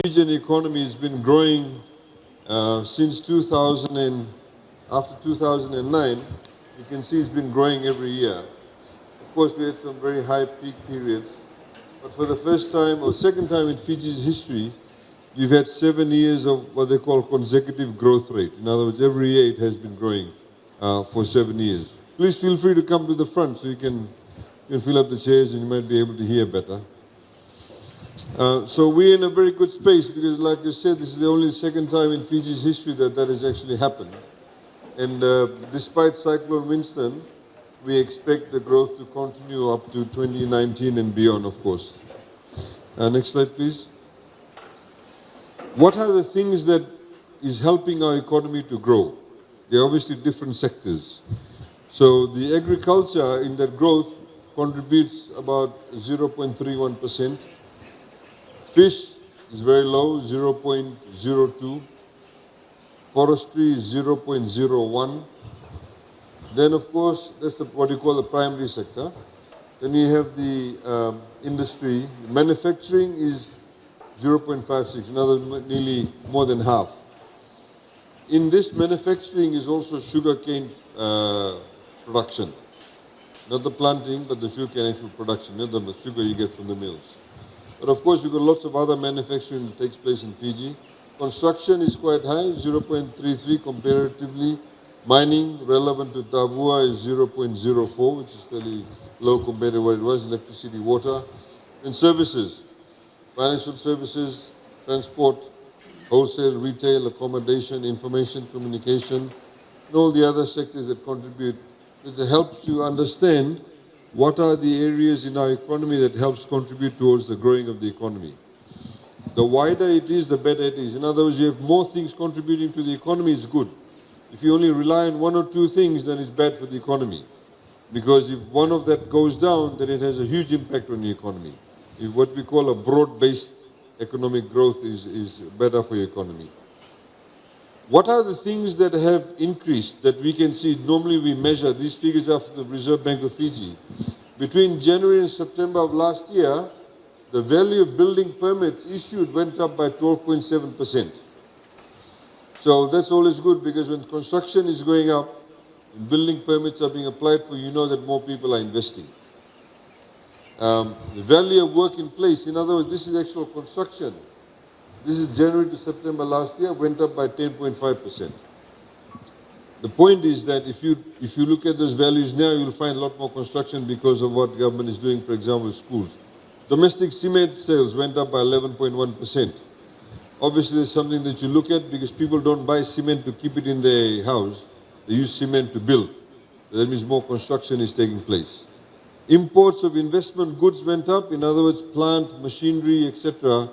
Fijian economy has been growing since 2000 and after 2009. You can see it's been growing every year. Of course, we had some very high peak periods, but for the first time or second time in Fiji's history, we've had 7 years of what they call consecutive growth rate. In other words, every year it has been growing for 7 years. Please feel free to come to the front so you can fill up the chairs and you might be able to hear better. So we're in a very good space because, like I said, this is the only second time in Fiji's history that has actually happened. And despite Cyclone Winston, we expect the growth to continue up to 2019 and beyond, of course. Next slide, please. What are the things that is helping our economy to grow? There are obviously different sectors. So the agriculture in that growth contributes about 0.31%. Fish is very low, 0.02. Forestry is 0.01. Then, of course, that's what you call the primary sector. Then you have the industry. Manufacturing is 0.56, another nearly more than half. In this manufacturing is also sugarcane production. Not the planting, but the sugarcane actual production, not the sugar you get from the mills. But of course, we've got lots of other manufacturing that takes place in Fiji. Construction is quite high, 0.33 comparatively. Mining, relevant to Tavua, is 0.04, which is fairly low compared to what it was. Electricity, water. And services, financial services, transport, wholesale, retail, accommodation, information, communication, and all the other sectors that contribute. It helps you understand what are the areas in our economy that helps contribute towards the growing of the economy. The wider it is, the better it is. In other words, you have more things contributing to the economy, it's good. If you only rely on one or two things, then it's bad for the economy. Because if one of that goes down, then it has a huge impact on the economy. If what we call a broad-based economic growth is better for your economy. What are the things that have increased that we can see? Normally we measure, these figures are from the Reserve Bank of Fiji. Between January and September of last year, the value of building permits issued went up by 12.7%. So that's always good because when construction is going up and building permits are being applied for, you know that more people are investing. The value of work in place, in other words, this is actual construction. This is January to September last year, went up by 10.5%. The point is that if you look at those values now, you'll find a lot more construction because of what government is doing, for example, schools. Domestic cement sales went up by 11.1%. Obviously, there's something that you look at because people don't buy cement to keep it in their house. They use cement to build. That means more construction is taking place. Imports of investment goods went up. In other words, plant, machinery, etc.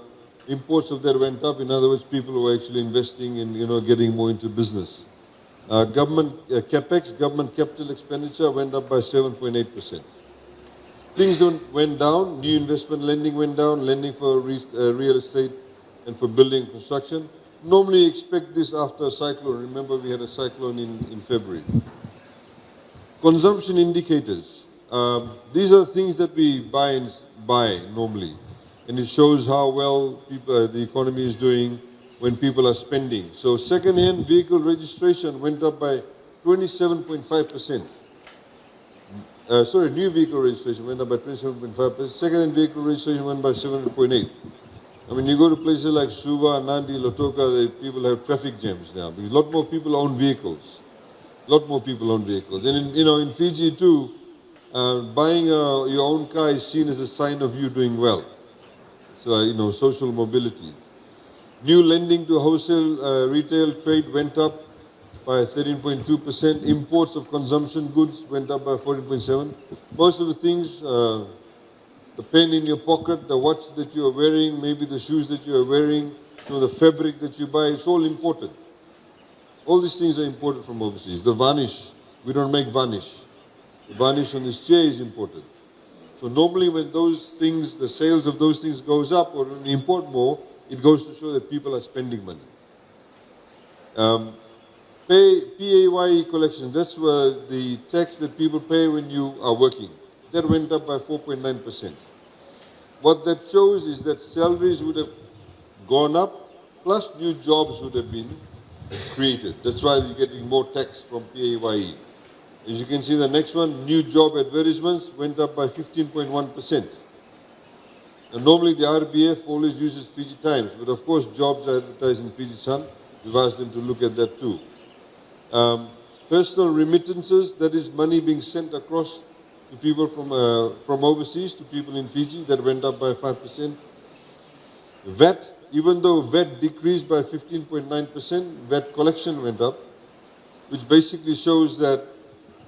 Imports of that went up. In other words, people who are actually investing in, getting more into business. Government capex, government capital expenditure went up by 7.8%. Things went down. New investment lending went down. Lending for real estate and for building and construction. Normally, you expect this after a cyclone. Remember, we had a cyclone in February. Consumption indicators. These are things that we buy normally. And it shows how well the economy is doing when people are spending. So second-hand vehicle registration went up by 27.5%. New vehicle registration went up by 27.5%. Second-hand vehicle registration went by 7.8%. I mean, you go to places like Suva, Nandi, Lotoka, people have traffic jams now because a lot more people own vehicles. A lot more people own vehicles. And in Fiji too, buying your own car is seen as a sign of you doing well. So, social mobility. New lending to wholesale retail trade went up by 13.2%. Imports of consumption goods went up by 14.7%. Most of the things, the pen in your pocket, the watch that you are wearing, maybe the shoes that you are wearing, the fabric that you buy, it's all imported. All these things are imported from overseas. The varnish, we don't make varnish. The varnish on this chair is imported. So normally when those things, the sales of those things goes up or when we import more, it goes to show that people are spending money. PAYE collections, that's the tax that people pay when you are working. That went up by 4.9%. What that shows is that salaries would have gone up, plus new jobs would have been created. That's why you're getting more tax from PAYE. As you can see, the next one, new job advertisements went up by 15.1%. And normally the RBF always uses Fiji Times, but of course jobs are advertised in Fiji Sun. We've asked them to look at that too. Personal remittances, that is money being sent across to people from overseas to people in Fiji, that went up by 5%. VAT, even though VAT decreased by 15.9%, VAT collection went up, which basically shows that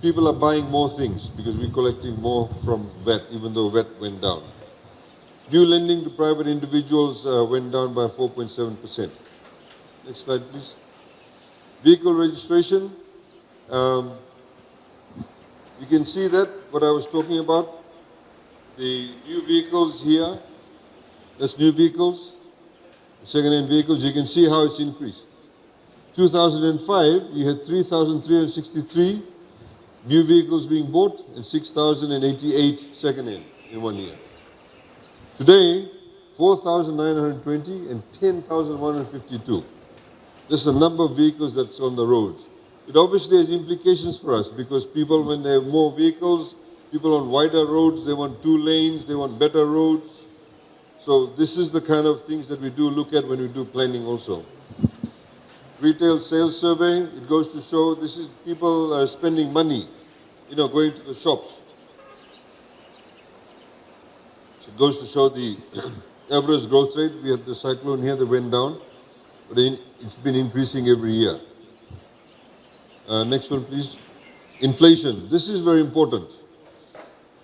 people are buying more things because we're collecting more from VAT, even though VAT went down. New lending to private individuals went down by 4.7%. Next slide, please. Vehicle registration. You can see that, what I was talking about. The new vehicles here, that's new vehicles. Second-hand vehicles, you can see how it's increased. 2005, you had 3,363 new vehicles being bought and 6,088 second-hand in 1 year. Today, 4,920 and 10,152. This is the number of vehicles that's on the roads. It obviously has implications for us because people, when they have more vehicles, people on wider roads, they want 2 lanes, they want better roads. So this is the kind of things that we do look at when we do planning also. Retail sales survey, it goes to show this is people spending money, going to the shops. So it goes to show the average growth rate. We had the cyclone here that went down, but it's been increasing every year. Next one, please. Inflation. This is very important.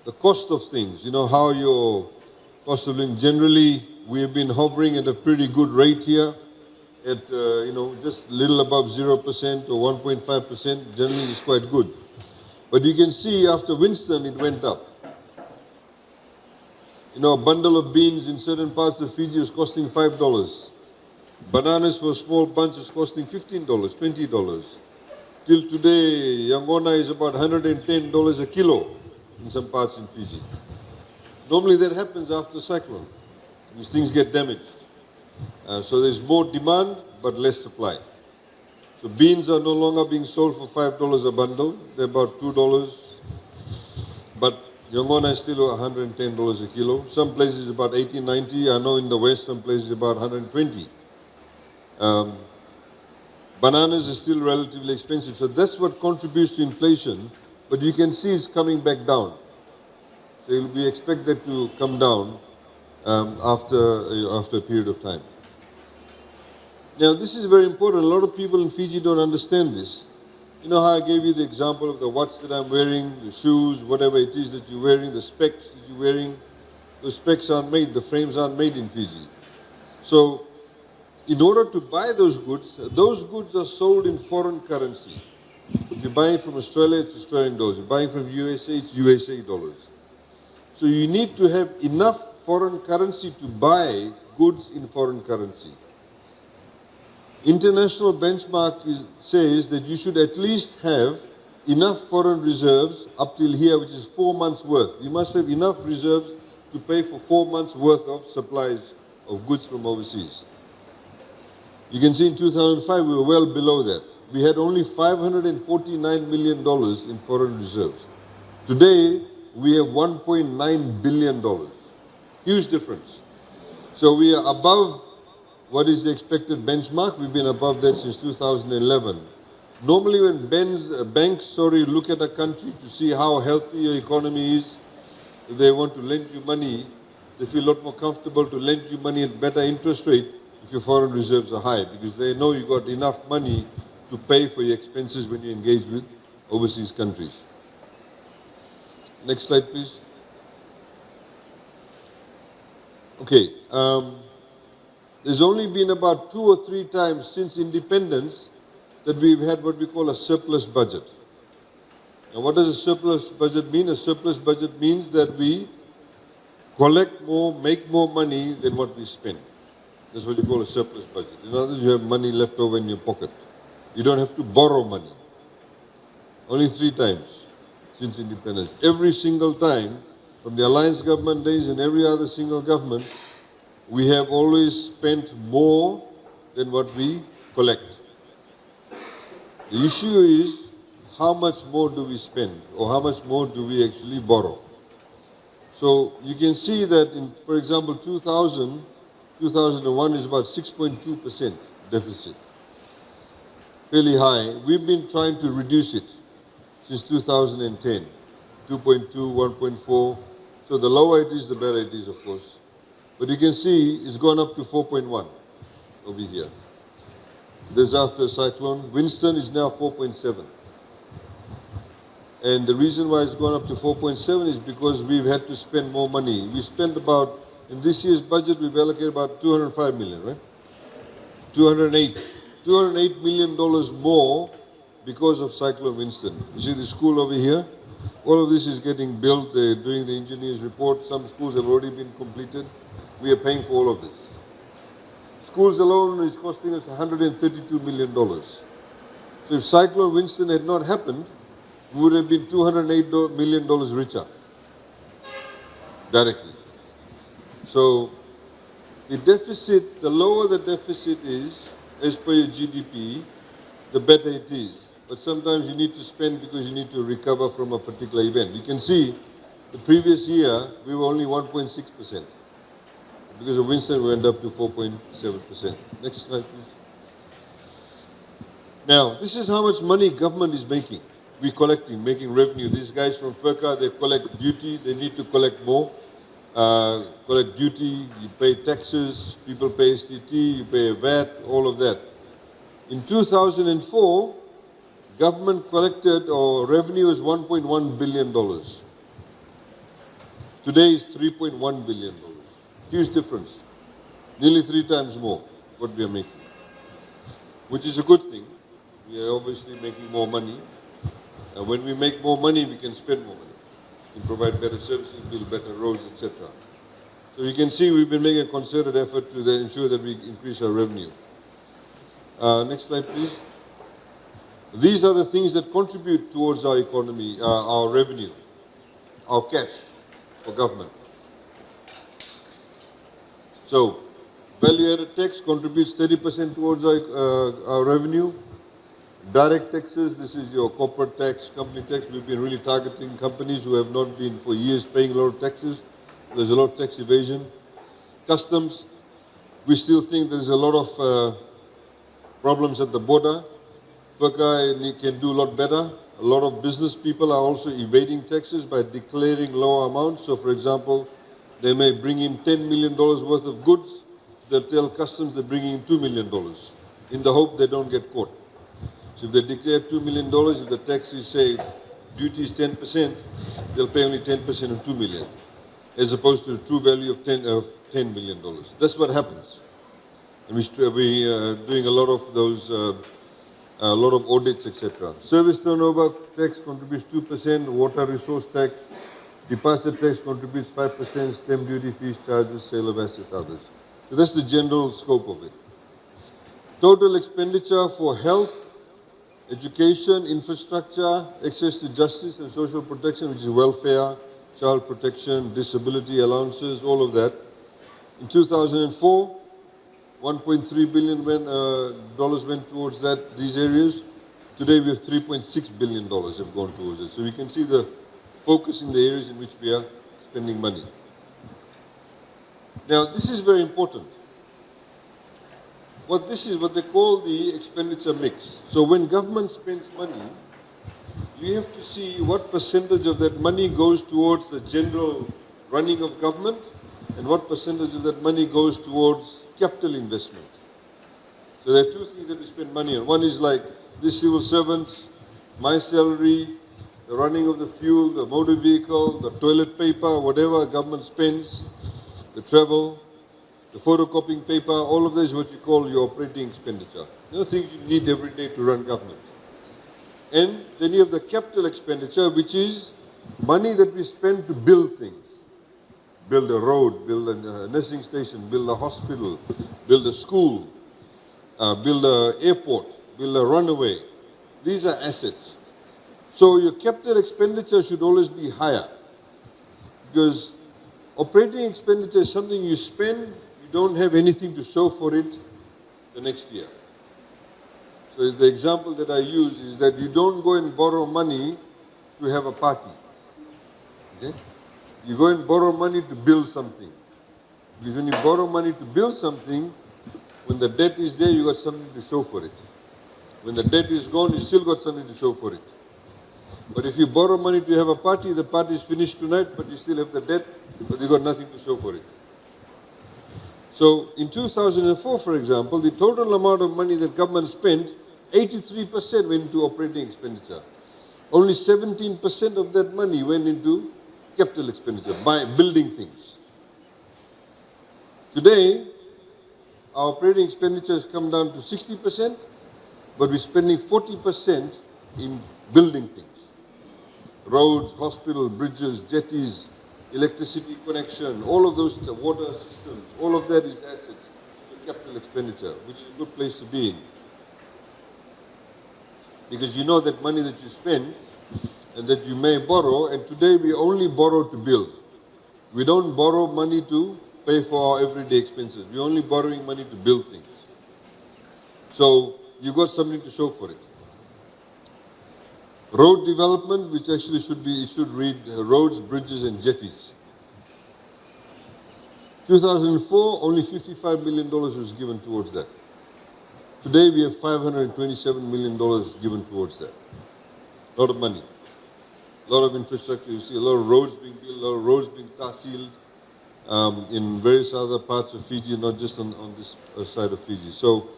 The cost of things, how your cost of living. Generally, we have been hovering at a pretty good rate here at, just a little above 0% or 1.5%. Generally, it's quite good. But you can see after Winston, it went up. A bundle of beans in certain parts of Fiji is costing $5. Bananas for a small bunch is costing $15, $20. Till today, Yangona is about $110 a kilo in some parts in Fiji. Normally that happens after cyclone. These things get damaged. So there's more demand, but less supply. So beans are no longer being sold for $5 a bundle. They're about $2. But Yangona is still $110 a kilo. Some places about 80, 90. I know in the West, some places about 120. Bananas is still relatively expensive. So that's what contributes to inflation. But you can see it's coming back down. So we expect that to come down after a period of time. Now, this is very important. A lot of people in Fiji don't understand this. You know how I gave you the example of the watch that I'm wearing, the shoes, whatever it is that you're wearing, the specs that you're wearing. Those specs aren't made, the frames aren't made in Fiji. So, in order to buy those goods are sold in foreign currency. If you're buying from Australia, it's Australian dollars. If you're buying from USA, it's USA dollars. So you need to have enough foreign currency to buy goods in foreign currency. International benchmark says that you should at least have enough foreign reserves up till here, which is 4 months' worth. You must have enough reserves to pay for 4 months' worth of supplies of goods from overseas. You can see in 2005 we were well below that. We had only $549 million in foreign reserves. Today, we have $1.9 billion. Huge difference. So we are above what is the expected benchmark. We've been above that since 2011. Normally when banks look at a country to see how healthy your economy is, if they want to lend you money, they feel a lot more comfortable to lend you money at better interest rate if your foreign reserves are high, because they know you got enough money to pay for your expenses when you engage with overseas countries. Next slide, please. Okay, there's only been about 2 or 3 times since independence that we've had what we call a surplus budget. Now, what does a surplus budget mean? A surplus budget means that we collect more, make more money than what we spend. That's what you call a surplus budget. In other words, you have money left over in your pocket. You don't have to borrow money. Only 3 times since independence. Every single time, from the alliance government days and every other single government, we have always spent more than what we collect. The issue is how much more do we spend or how much more do we actually borrow. So you can see that in, for example, 2001 is about 6.2% deficit. Fairly high. We've been trying to reduce it since 2010. 2.2, 1.4. So the lower it is, the better it is, of course. But you can see it's gone up to 4.1 over here. This after cyclone. Winston is now 4.7. And the reason why it's gone up to 4.7 is because we've had to spend more money. We spent about, in this year's budget, we've allocated about 205 million, right? 208 million dollars more because of Cyclone Winston. You see the school over here? All of this is getting built. They're doing the engineer's report. Some schools have already been completed. We are paying for all of this. Schools alone is costing us $132 million. So if Cyclone Winston had not happened, we would have been $208 million richer, directly. So the deficit, the lower the deficit is, as per your GDP, the better it is. But sometimes you need to spend because you need to recover from a particular event. You can see the previous year, we were only 1.6%. Because of Winston, we went up to 4.7%. Next slide, please. Now, this is how much money government is making. We're collecting, making revenue. These guys from FERCA, they collect duty. They need to collect more. Collect duty, you pay taxes, people pay STT, you pay VAT, all of that. In 2004, government collected, or revenue is $1.1 billion. Today is $3.1 billion. Huge difference. Nearly 3 times more what we are making. Which is a good thing. We are obviously making more money. And when we make more money, we can spend more money. We can provide better services, build better roads, etc. So you can see we've been making a concerted effort to then ensure that we increase our revenue. Next slide, please. These are the things that contribute towards our economy, our revenue, our cash for government. So, value-added tax contributes 30% towards our revenue. Direct taxes, this is your corporate tax, company tax. We've been really targeting companies who have not been for years paying a lot of taxes. There's a lot of tax evasion. Customs, we still think there's a lot of problems at the border. FERCA can do a lot better. A lot of business people are also evading taxes by declaring lower amounts. So, for example, they may bring in $10 million worth of goods. They'll tell customs they're bringing in $2 million in the hope they don't get caught. So if they declare $2 million, if the tax is, say, duty is 10%, they'll pay only 10% of $2 million, as opposed to the true value of $10 million. That's what happens. And we're doing a lot of those, a lot of audits, etc. Service turnover tax contributes 2%, water resource tax, departure tax contributes 5%, stamp duty, fees, charges, sale of assets, others. So that's the general scope of it. Total expenditure for health, education, infrastructure, access to justice and social protection, which is welfare, child protection, disability allowances, all of that. In 2004, $1.3 billion went towards these areas. Today we have $3.6 billion have gone towards it. So we can see the focus in the areas in which we are spending money. Now this is very important. This is what they call the expenditure mix. So when government spends money, you have to see what percentage of that money goes towards the general running of government and what percentage of that money goes towards capital investment. So there are 2 things that we spend money on. One is like the civil servants, my salary, the running of the fuel, the motor vehicle, the toilet paper, whatever government spends, the travel, the photocopying paper, all of this is what you call your operating expenditure. The things you need every day to run government. And then you have the capital expenditure, which is money that we spend to build things. Build a road, build a nursing station, build a hospital, build a school, build an airport, build a runway. These are assets. So your capital expenditure should always be higher, because operating expenditure is something you spend, you don't have anything to show for it the next year. So the example that I use is that you don't go and borrow money to have a party. Okay? You go and borrow money to build something. Because when you borrow money to build something, when the debt is there, you got something to show for it. When the debt is gone, you still got something to show for it. But if you borrow money to have a party, the party is finished tonight, but you still have the debt, but you got nothing to show for it. So in 2004, for example, the total amount of money that government spent, 83% went into operating expenditure. Only 17% of that money went into capital expenditure, by building things. Today, our operating expenditure has come down to 60%, but we're spending 40% in building things. Roads, hospitals, bridges, jetties, electricity connection, all of those, water systems, all of that is assets to capital expenditure, which is a good place to be in. Because you know that money that you spend and that you may borrow, and today we only borrow to build. We don't borrow money to pay for our everyday expenses. We're only borrowing money to build things. So you got something to show for it. Road development, which actually should read roads, bridges and jetties. 2004, only $55 million was given towards that. Today we have $527 million given towards that. A lot of money. A lot of infrastructure. You see a lot of roads being built, a lot of roads being tahsiled in various other parts of Fiji, not just on this side of Fiji. So,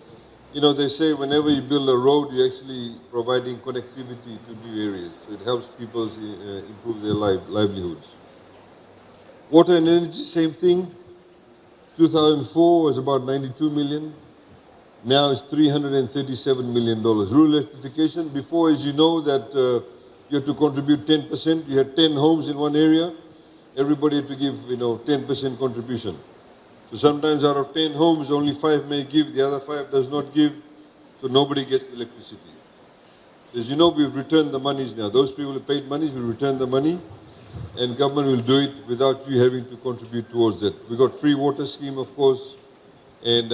you know, they say whenever you build a road, you're actually providing connectivity to new areas. So it helps people improve their livelihoods. Water and energy, same thing. 2004 was about 92 million. Now it's $337 million. Rural electrification, before, as you know, that you had to contribute 10%. You had 10 homes in one area. Everybody had to give, 10% contribution. So sometimes out of 10 homes, only 5 may give, the other 5 does not give, so nobody gets electricity. So as you know, we've returned the monies now. Those people who paid monies, we return the money, and government will do it without you having to contribute towards it. We got free water scheme, of course, and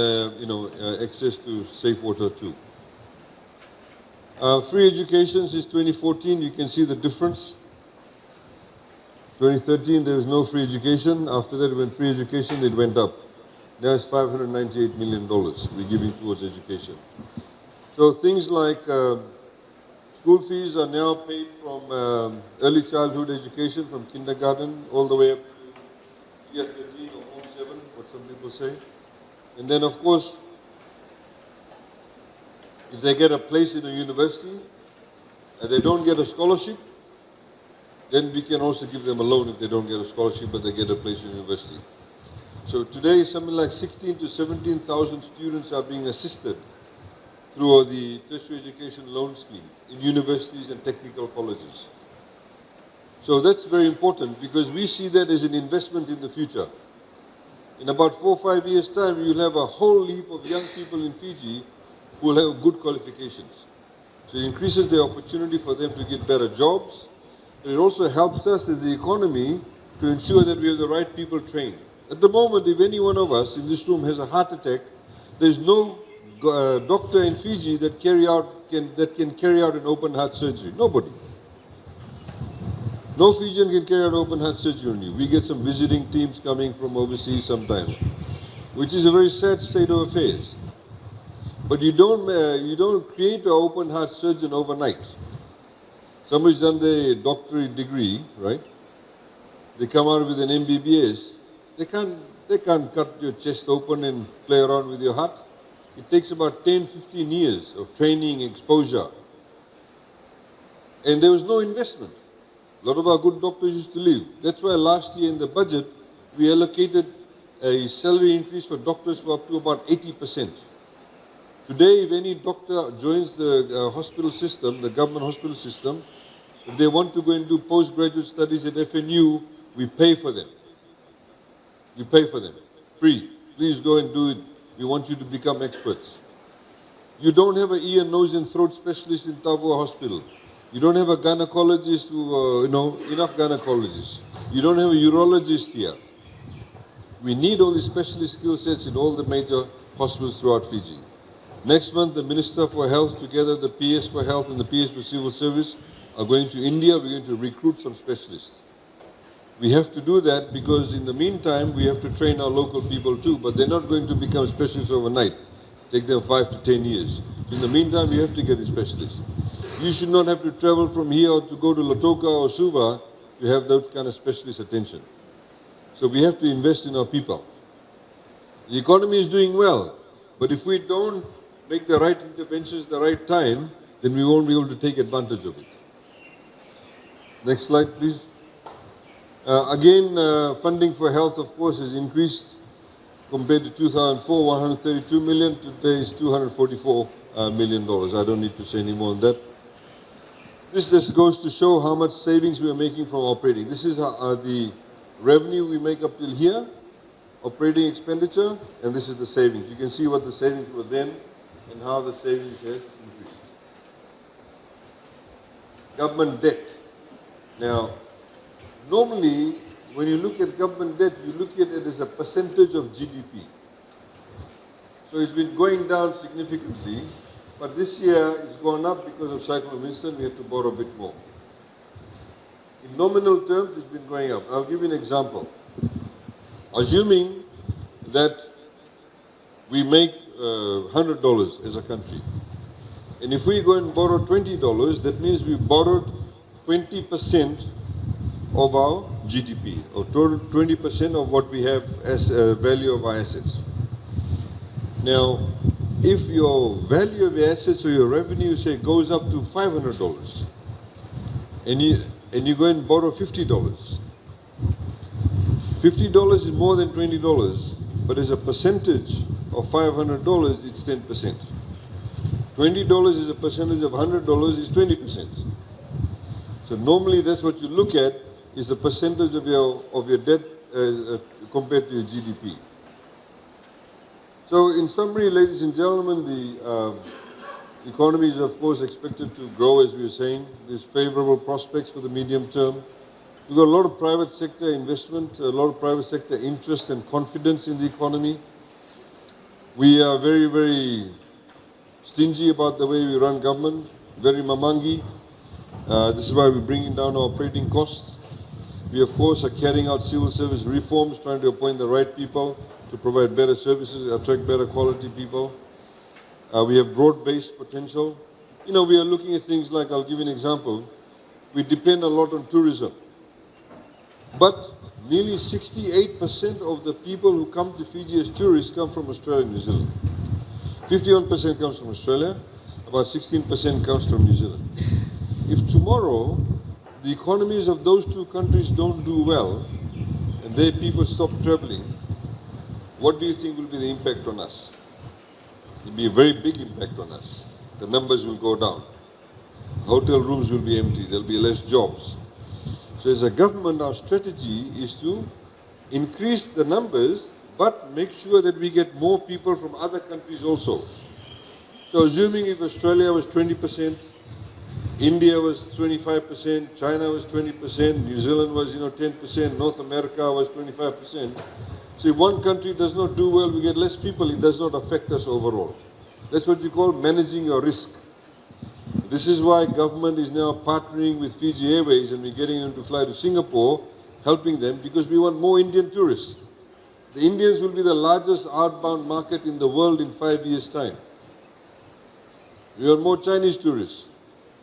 access to safe water too. Free education since 2014, you can see the difference. 2013, there was no free education. After that, when free education, it went up. Now it's $598 million we're giving towards education. So things like school fees are now paid from early childhood education, from kindergarten, all the way up to year 13 or form 7, what some people say. And then, of course, if they get a place in a university and they don't get a scholarship, then we can also give them a loan if they don't get a scholarship but they get a place in university. So today, something like 16,000 to 17,000 students are being assisted through the tertiary education loan scheme in universities and technical colleges. So that's very important because we see that as an investment in the future. In about 4 or 5 years' time, you'll have a whole heap of young people in Fiji who will have good qualifications. So it increases the opportunity for them to get better jobs. But it also helps us as the economy to ensure that we have the right people trained. At the moment, if any one of us in this room has a heart attack, there's no doctor in Fiji that can carry out an open heart surgery. Nobody. No Fijian can carry out open heart surgery on you. We get some visiting teams coming from overseas sometimes, which is a very sad state of affairs. But you don't create an open heart surgeon overnight. Somebody's done the doctorate degree, right? They come out with an MBBS. They can't cut your chest open and play around with your heart. It takes about 10, 15 years of training, exposure. And there was no investment. A lot of our good doctors used to leave. That's why last year in the budget, we allocated a salary increase for doctors for up to about 80%. Today, if any doctor joins the hospital system, the government hospital system, if they want to go and do postgraduate studies at FNU, we pay for them. You pay for them, free. Please go and do it. We want you to become experts. You don't have an ear, nose and throat specialist in Tavua Hospital. You don't have a gynecologist enough gynecologists. You don't have a urologist here. We need all these specialist skill sets in all the major hospitals throughout Fiji. Next month, the Minister for Health, together the PS for Health and the PS for Civil Service, are going to India. We're going to recruit some specialists. We have to do that because in the meantime, we have to train our local people too, but they're not going to become specialists overnight. Take them 5 to 10 years. In the meantime, we have to get the specialists. You should not have to travel from here to go to Lautoka or Suva to have that kind of specialist attention. So we have to invest in our people. The economy is doing well, but if we don't make the right interventions at the right time, then we won't be able to take advantage of it. Next slide, please. Funding for health, of course, has increased compared to 2004, 132 million. Today is $244 million. I don't need to say any more on that. This just goes to show how much savings we are making from operating. This is the revenue we make up till here, operating expenditure, and this is the savings. You can see what the savings were then and how the savings has increased. Government debt. Now, normally, when you look at government debt, you look at it as a percentage of GDP. So it's been going down significantly, but this year it's gone up because of Cyclone Winston. We have to borrow a bit more. In nominal terms, it's been going up. I'll give you an example. Assuming that we make $100 as a country, and if we go and borrow $20, that means we borrowed 20% of our GDP, or 20% of what we have as value of our assets. Now, if your value of your assets or your revenue, say, goes up to $500, and you go and borrow $50, $50 is more than $20, but as a percentage of $500, it's 10%. $20 is a percentage of $100, is 20%. So normally that's what you look at, is the percentage of your debt compared to your GDP. So in summary, ladies and gentlemen, the economy is of course expected to grow, as we were saying. There's favorable prospects for the medium term. We've got a lot of private sector investment, a lot of private sector interest and confidence in the economy. We are very, very stingy about the way we run government, very mamangi. This is why we're bringing down our operating costs. We, of course, are carrying out civil service reforms, trying to appoint the right people to provide better services, attract better quality people. We have broad-based potential. You know, we are looking at things like, I'll give you an example, we depend a lot on tourism. But nearly 68% of the people who come to Fiji as tourists come from Australia and New Zealand. 51% comes from Australia, about 16% comes from New Zealand. If tomorrow the economies of those two countries don't do well and their people stop traveling, what do you think will be the impact on us? It will be a very big impact on us. The numbers will go down. Hotel rooms will be empty. There will be less jobs. So as a government, our strategy is to increase the numbers, but make sure that we get more people from other countries also. So assuming if Australia was 20%, India was 25%, China was 20%, New Zealand was 10%, North America was 25%. So if one country does not do well, we get less people, it does not affect us overall. That's what you call managing your risk. This is why government is now partnering with Fiji Airways and we're getting them to fly to Singapore, helping them because we want more Indian tourists. The Indians will be the largest outbound market in the world in 5 years' time. We want more Chinese tourists.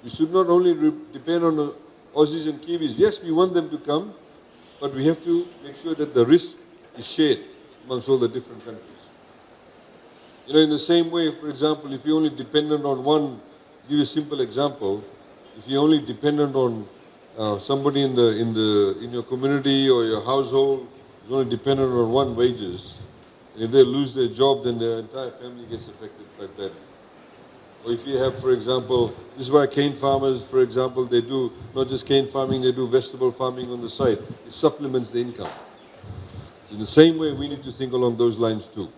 We should not only depend on the Aussies and Kiwis. Yes, we want them to come, but we have to make sure that the risk is shared amongst all the different countries. In the same way, for example, if you're only dependent on one, give you a simple example, if you're only dependent on somebody in your community or your household is only dependent on one wages, and if they lose their job, then their entire family gets affected quite badly. Or if you have, for example, this is why cane farmers, for example, they do not just cane farming, they do vegetable farming on the side. It supplements the income. So in the same way, we need to think along those lines too.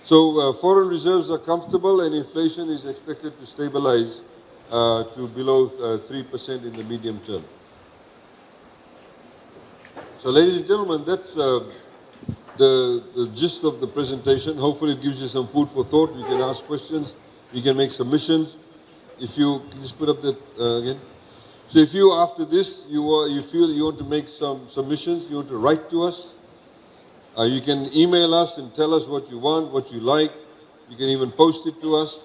So foreign reserves are comfortable and inflation is expected to stabilize to below 3% in the medium term. So ladies and gentlemen, that's the gist of the presentation. Hopefully it gives you some food for thought. You can ask questions. You can make submissions. If you can just put up that again. So if you, after this, you feel you want to make some submissions, you want to write to us, you can email us and tell us what you want, what you like. You can even post it to us,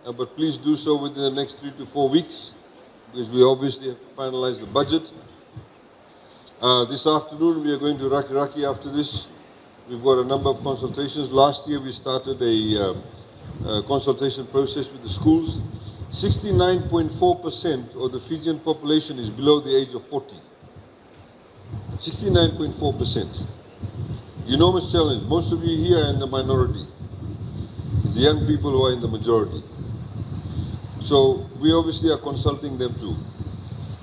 but please do so within the next 3 to 4 weeks, because we obviously have to finalize the budget. This afternoon we are going to Raki Raki after this. We've got a number of consultations. Last year we started a consultation process with the schools. 69.4% of the Fijian population is below the age of 40. 69.4%. Enormous challenge. Most of you here are in the minority. It's the young people who are in the majority. So we obviously are consulting them too,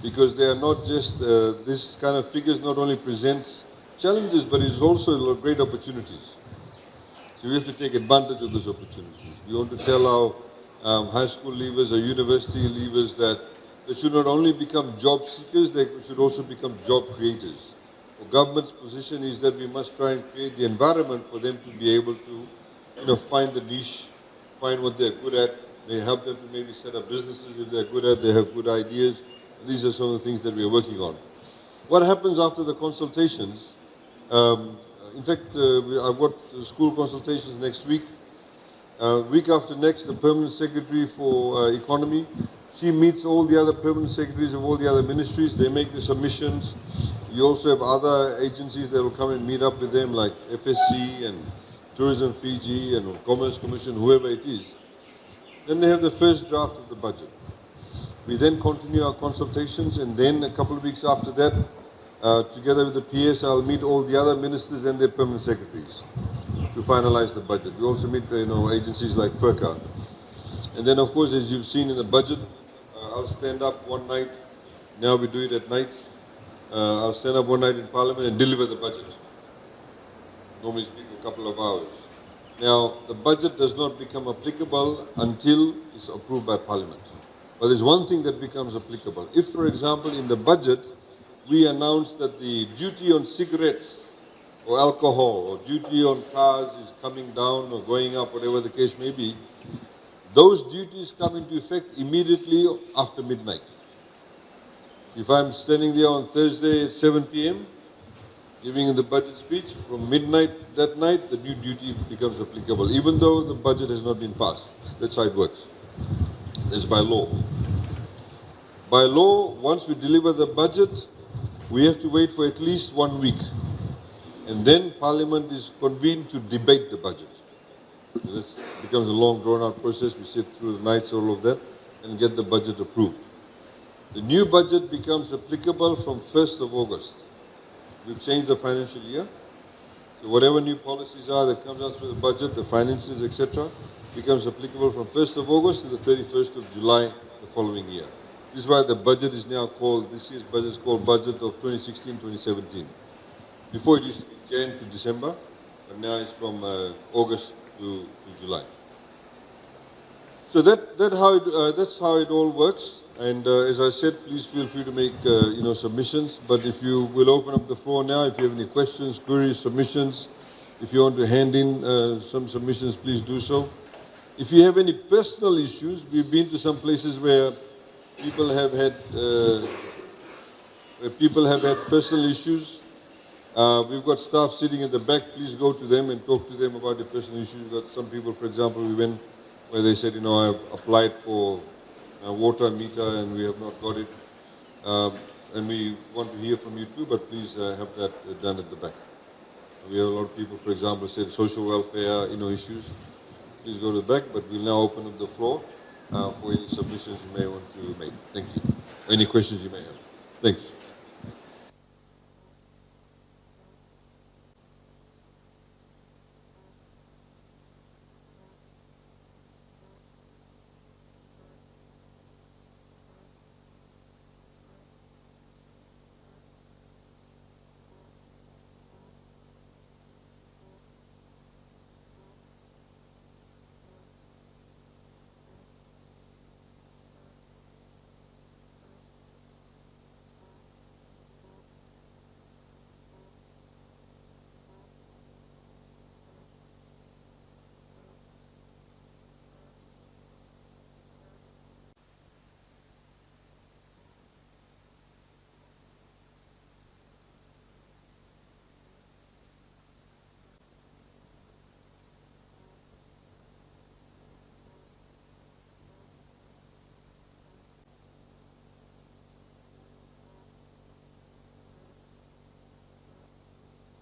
because they are not just, this kind of figures not only presents challenges, but it's also great opportunities. So we have to take advantage of those opportunities. We want to tell our high school leavers or university leavers that they should not only become job seekers, they should also become job creators. The government's position is that we must try and create the environment for them to be able to, find the niche, find what they're good at. They help them to maybe set up businesses if they're good at, they have good ideas. These are some of the things that we are working on. What happens after the consultations? In fact, I've got school consultations next week. Week after next, the Permanent Secretary for Economy, she meets all the other Permanent Secretaries of all the other ministries. They make the submissions. You also have other agencies that will come and meet up with them, like FSC and Tourism Fiji and Commerce Commission, whoever it is. Then they have the first draft of the budget. We then continue our consultations, and then a couple of weeks after that, together with the PS, I'll meet all the other ministers and their permanent secretaries to finalize the budget. We also meet, agencies like FERCA. And then, of course, as you've seen in the budget, I'll stand up one night. Now we do it at night. I'll stand up one night in Parliament and deliver the budget. Normally speak a couple of hours. Now, the budget does not become applicable until it's approved by Parliament. But there's one thing that becomes applicable. If, for example, in the budget, we announce that the duty on cigarettes or alcohol or duty on cars is coming down or going up, whatever the case may be, those duties come into effect immediately after midnight. If I'm standing there on Thursday at 7 p.m., giving the budget speech, from midnight that night, the new duty becomes applicable, even though the budget has not been passed. That's how it works. That's by law. By law, once we deliver the budget, we have to wait for at least 1 week. And then Parliament is convened to debate the budget. So this becomes a long, drawn-out process. We sit through the nights, all of that, and get the budget approved. The new budget becomes applicable from 1st of August. We've changed the financial year. So whatever new policies are that comes out through the budget, the finances, etc., becomes applicable from 1st of August to the 31st of July the following year. This is why the budget is now called, this year's budget is called Budget of 2016-2017. Before it used to be Jan to December, but now it's from August to July. So that's how it all works. And as I said, please feel free to make submissions. But if you will open up the floor now, if you have any questions, queries, submissions, if you want to hand in some submissions, please do so. If you have any personal issues, we've been to some places where people have had personal issues. We've got staff sitting in the back. Please go to them and talk to them about the personal issues. We've got some people, for example, we went where they said, I've applied for a water meter and we have not got it. And we want to hear from you too, but please have that done at the back. We have a lot of people, for example, said social welfare, issues. Please go to the back, but we'll now open up the floor for any submissions you may want to make. Thank you. Any questions you may have. Thanks.